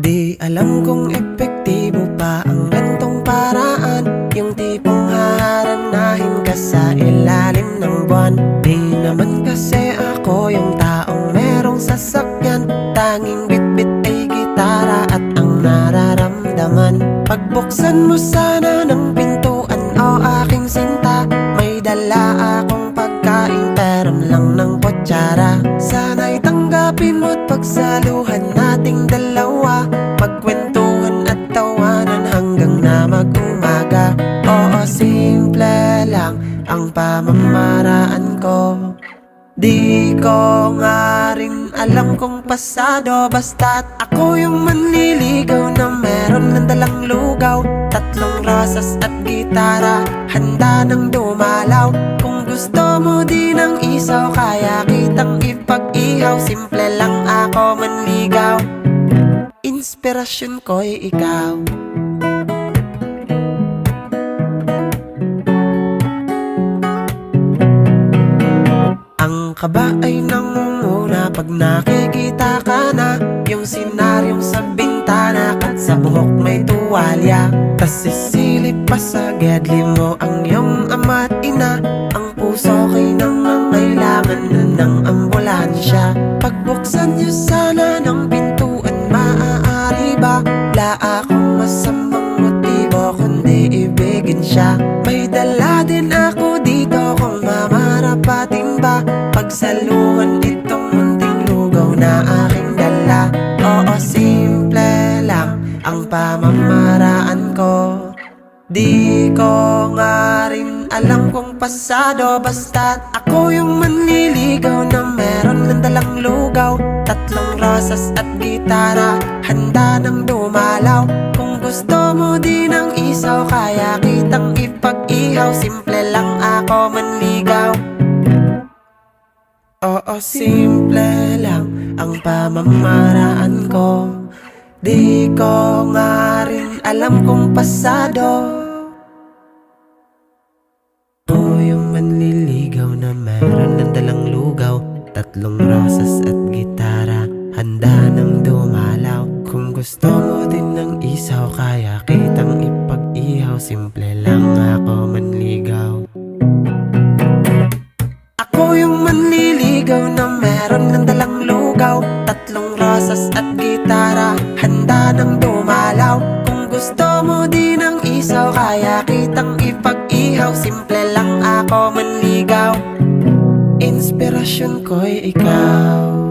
Di alam kung epektibo pa ang gantong paraan, yung tipong haharanahin ka sa ilalim ng buwan. Di naman kasi ako yung taong merong sasakyan, tanging bitbit ay gitara at ang nararamdaman. Pagbuksan mo sana ng pintuan o aking sinta, may dala akong pagkain pero lang ng kutsara. Sana'y tanggapin mo't pagsaluhan nating dalawa, magkwentuhan at tawanan hanggang na mag-umaga. Oo, simple lang ang pamamaraan ko. Di ko nga rin alam kung pasado, basta't ako yung manliligaw na meron ng dalang lugaw, tatlong rosas at gitara, handa nang dumalaw. Kung gusto mo din ng isaw, kaya kitang ipag-ihaw. Simple lang ako manligaw, inspirasyon ko'y ikaw. Ang kaba ay nangunguna pag nakikita ka na, yung senaryong sa bintana at sa buhok may tuwalya. Tas sisilip pa sa gedli mo ang iyong ama't ina, ang puso ko'y nangangailangan na ng ambulansya. Pagbuksan niyo sana ng pintuan, maaari ba? Wala akong masamang motibo kundi ibigin siya. May dala din ako dito kung mamarapatin ba, pagsaluhan itong munting lugaw na aking dala. Oo, simple lang ang pamamaraan ko. Di ko nga rin alam kung pasado, basta't ako yung manliligaw na meron ng dalang lugaw, tatlong rosas at gitara, handa nang dumalaw. Kung gusto mo din ng isaw, kaya kitang ipag-ihaw. Simple lang ako manligaw. Oo, simple lang ang pamamaraan ko. Di ko nga rin alam kung pasado. Ako yung manliligaw na meron ng dalang lugaw, tatlong rosas at gitara, handa nang dumalaw. Kung gusto mo din ng isaw, kaya kitang ipag-ihaw. Simple lang ako manligaw. Ako yung manliligaw na meron ng dalang lugaw, tatlong rosas at gitara, handa nang dumalaw. Kung gusto mo din ng isaw, kaya kitang ipag-ihaw. Simple lang ako manligaw, inspirasyon ko'y ikaw.